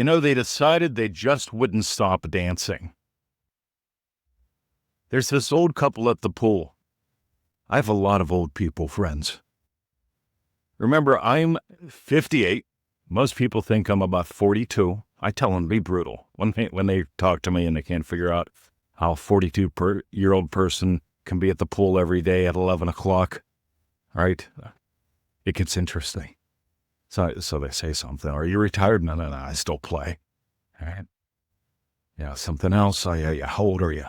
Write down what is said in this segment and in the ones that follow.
They decided they just wouldn't stop dancing. There's this old couple at the pool. I have a lot of old people friends. Remember, I'm 58. Most people think I'm about 42. I tell them, be brutal. When they talk to me and they can't figure out how a 42-year-old person can be at the pool every day at 11 o'clock, right? It gets interesting. So they say something. Are you retired? No, I still play. All right. Yeah, something else. How old are you?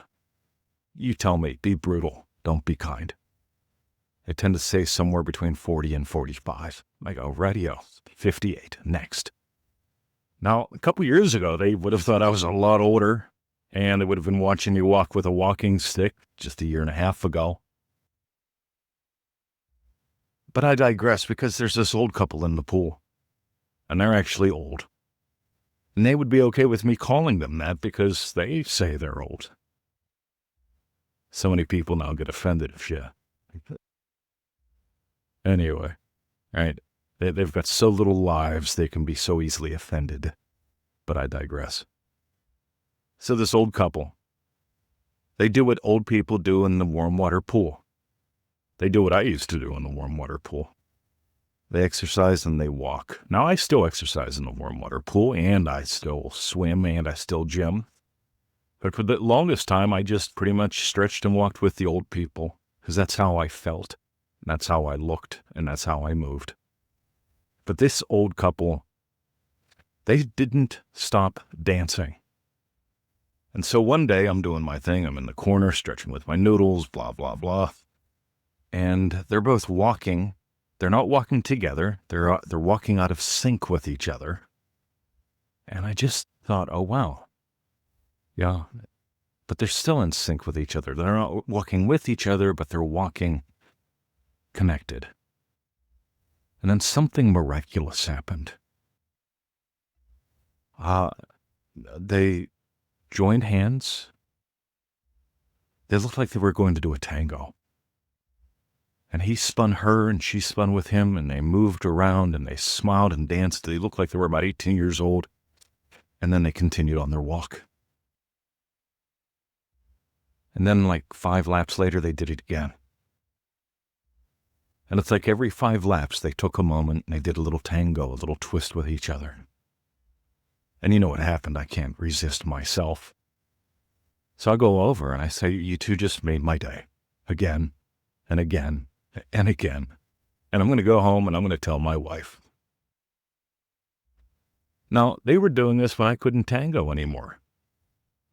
You tell me. Be brutal. Don't be kind. They tend to say somewhere between 40 and 45. I go, radio, 58, next. Now, a couple years ago, they would have thought I was a lot older, and they would have been watching me walk with a walking stick just a year and a half ago. But I digress, because there's this old couple in the pool, and they're actually old. And they would be okay with me calling them that because they say they're old. So many people now get offended if you... Anyway, right? They've got so little lives, they can be so easily offended. But I digress. So this old couple, they do what old people do in the warm water pool. They do what I used to do in the warm water pool. They exercise and they walk. Now, I still exercise in the warm water pool, and I still swim, and I still gym. But for the longest time, I just pretty much stretched and walked with the old people, because that's how I felt. That's how I looked, and that's how I moved. But this old couple, they didn't stop dancing. And so one day, I'm doing my thing. I'm in the corner, stretching with my noodles, blah, blah, blah. And they're both walking. They're not walking together. They're walking out of sync with each other. And I just thought, oh, wow. Yeah. But they're still in sync with each other. They're not walking with each other, but they're walking connected. And then something miraculous happened. They joined hands. They looked like they were going to do a tango. And he spun her and she spun with him, and they moved around and they smiled and danced. They looked like they were about 18 years old. And then they continued on their walk. And then like 5 laps later, they did it again. And it's like every 5 laps, they took a moment and they did a little tango, a little twist with each other. And you know what happened? I can't resist myself. So I go over and I say, you two just made my day. Again, and again, and again. And I'm going to go home and I'm going to tell my wife. Now, they were doing this when I couldn't tango anymore.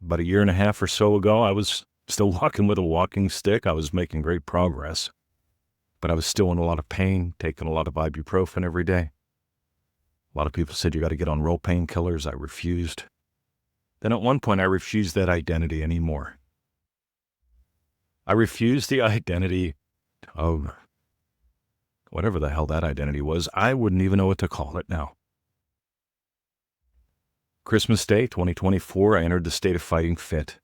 About a year and a half or so ago, I was still walking with a walking stick. I was making great progress. But I was still in a lot of pain, taking a lot of ibuprofen every day. A lot of people said, you got to get on real painkillers. I refused. Then at one point, I refused that identity anymore. I refused the identity of whatever the hell that identity was. I wouldn't even know what to call it now. Christmas Day, 2024, I entered the state of fighting fit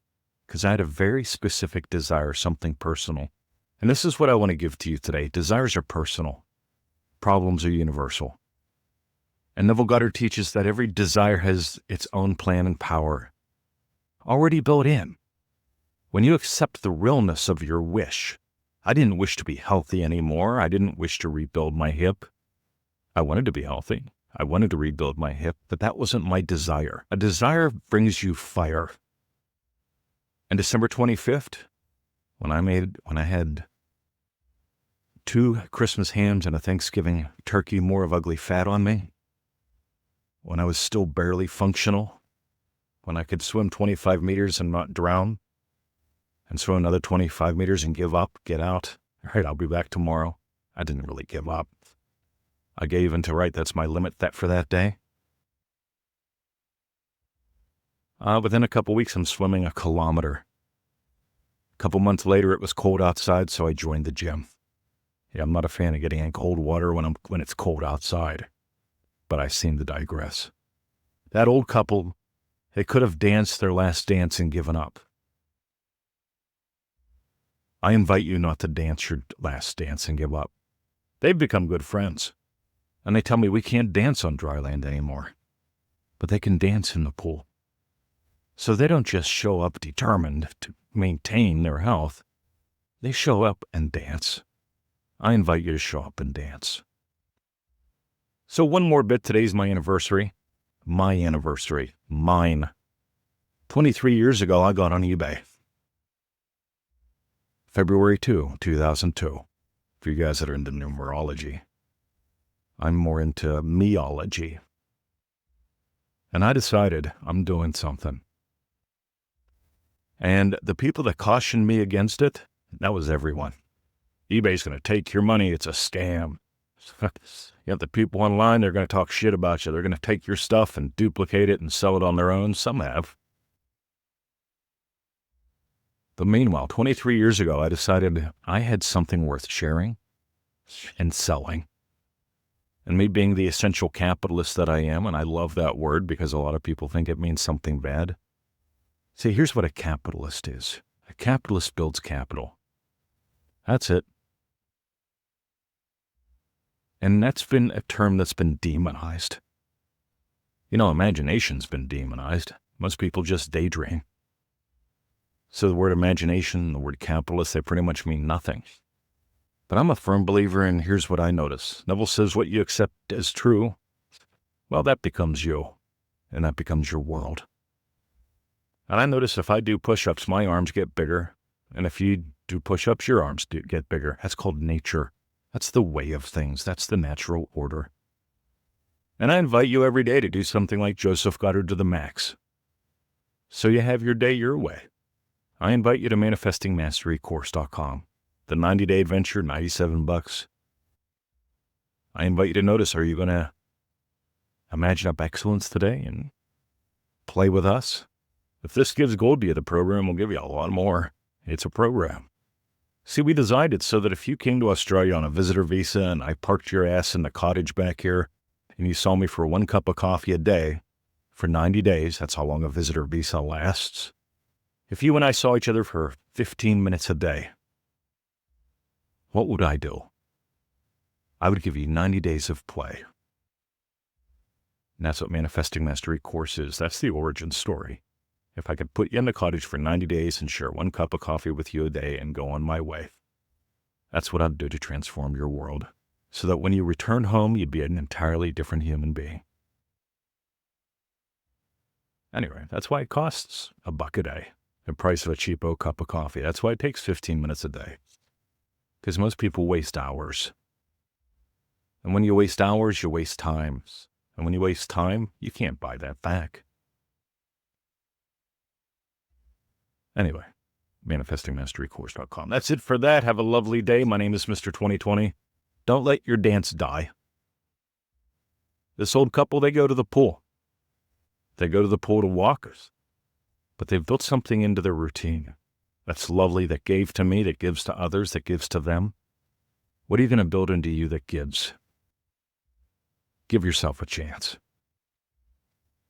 because I had a very specific desire, something personal. And this is what I want to give to you today. Desires are personal. Problems are universal. And Neville Goddard teaches that every desire has its own plan and power already built in. When you accept the realness of your wish, I didn't wish to be healthy anymore. I didn't wish to rebuild my hip. I wanted to be healthy. I wanted to rebuild my hip, but that wasn't my desire. A desire brings you fire. And December 25th, when I had 2 Christmas hams and a Thanksgiving turkey more of ugly fat on me, when I was still barely functional, when I could swim 25 meters and not drown, and swim another 25 meters and give up, get out. All right, I'll be back tomorrow. I didn't really give up. I gave into, right, that's my limit for that day. Within a couple weeks, I'm swimming 1 kilometer. A couple months later, it was cold outside, so I joined the gym. Yeah, I'm not a fan of getting in cold water when it's cold outside, but I seem to digress. That old couple, they could have danced their last dance and given up. I invite you not to dance your last dance and give up. They've become good friends, and they tell me we can't dance on dry land anymore. but they can dance in the pool. So they don't just show up determined to maintain their health. They show up and dance. I invite you to show up and dance. So one more bit, today's my anniversary. My anniversary. Mine. 23 years ago, I got on eBay. February 2, 2002. For you guys that are into numerology. I'm more into meology. And I decided I'm doing something. And the people that cautioned me against it, that was everyone. eBay's going to take your money. It's a scam. You have the people online, they're going to talk shit about you. They're going to take your stuff and duplicate it and sell it on their own. Some have. But meanwhile, 23 years ago, I decided I had something worth sharing and selling. And me being the essential capitalist that I am, and I love that word because a lot of people think it means something bad. See, here's what a capitalist is. A capitalist builds capital. That's it. And that's been a term that's been demonized. You know, imagination's been demonized. Most people just daydream. So the word imagination, the word capitalist, they pretty much mean nothing. But I'm a firm believer in here's what I notice. Neville says what you accept as true, well, that becomes you, and that becomes your world. And I notice if I do push-ups, my arms get bigger. And if you do push-ups, your arms do get bigger. That's called nature. That's the way of things. That's the natural order. And I invite you every day to do something like Joseph Goddard to the max. So you have your day your way. I invite you to manifestingmasterycourse.com. The 90-day adventure, $97. I invite you to notice, are you going to imagine up excellence today and play with us? If this gives gold to you, the program will give you a lot more. It's a program. See, we designed it so that if you came to Australia on a visitor visa and I parked your ass in the cottage back here and you saw me for 1 cup of coffee a day for 90 days, that's how long a visitor visa lasts. If you and I saw each other for 15 minutes a day, what would I do? I would give you 90 days of play. And that's what Manifesting Mastery Course is. That's the origin story. If I could put you in the cottage for 90 days and share 1 cup of coffee with you a day and go on my way, that's what I'd do to transform your world, so that when you return home, you'd be an entirely different human being. Anyway, that's why it costs $1 a day, the price of a cheapo cup of coffee. That's why it takes 15 minutes a day, because most people waste hours. And when you waste hours, you waste time. And when you waste time, you can't buy that back. Anyway, manifestingmasterycourse.com. That's it for that. Have a lovely day. My name is Mr. 2020. Don't let your dance die. This old couple, they go to the pool. They go to the pool to walk us. But they've built something into their routine that's lovely, that gave to me, that gives to others, that gives to them. What are you going to build into you that gives? Give yourself a chance.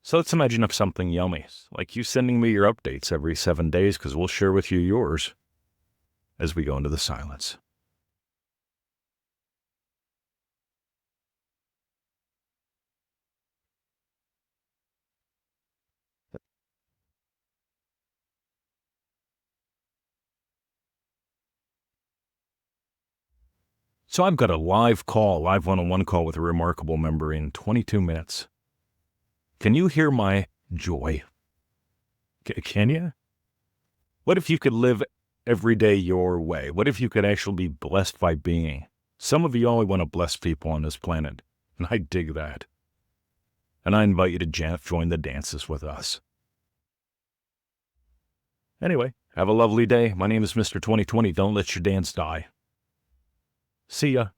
So let's imagine up something yummy, like you sending me your updates every 7 days, because we'll share with you yours as we go into the silence. So I've got a live one-on-one call with a remarkable member in 22 minutes. Can you hear my joy? Can you? What if you could live every day your way? What if you could actually be blessed by being? Some of you only want to bless people on this planet, and I dig that. And I invite you to join the dances with us. Anyway, have a lovely day. My name is Mr. 2020. Don't let your dance die. See ya.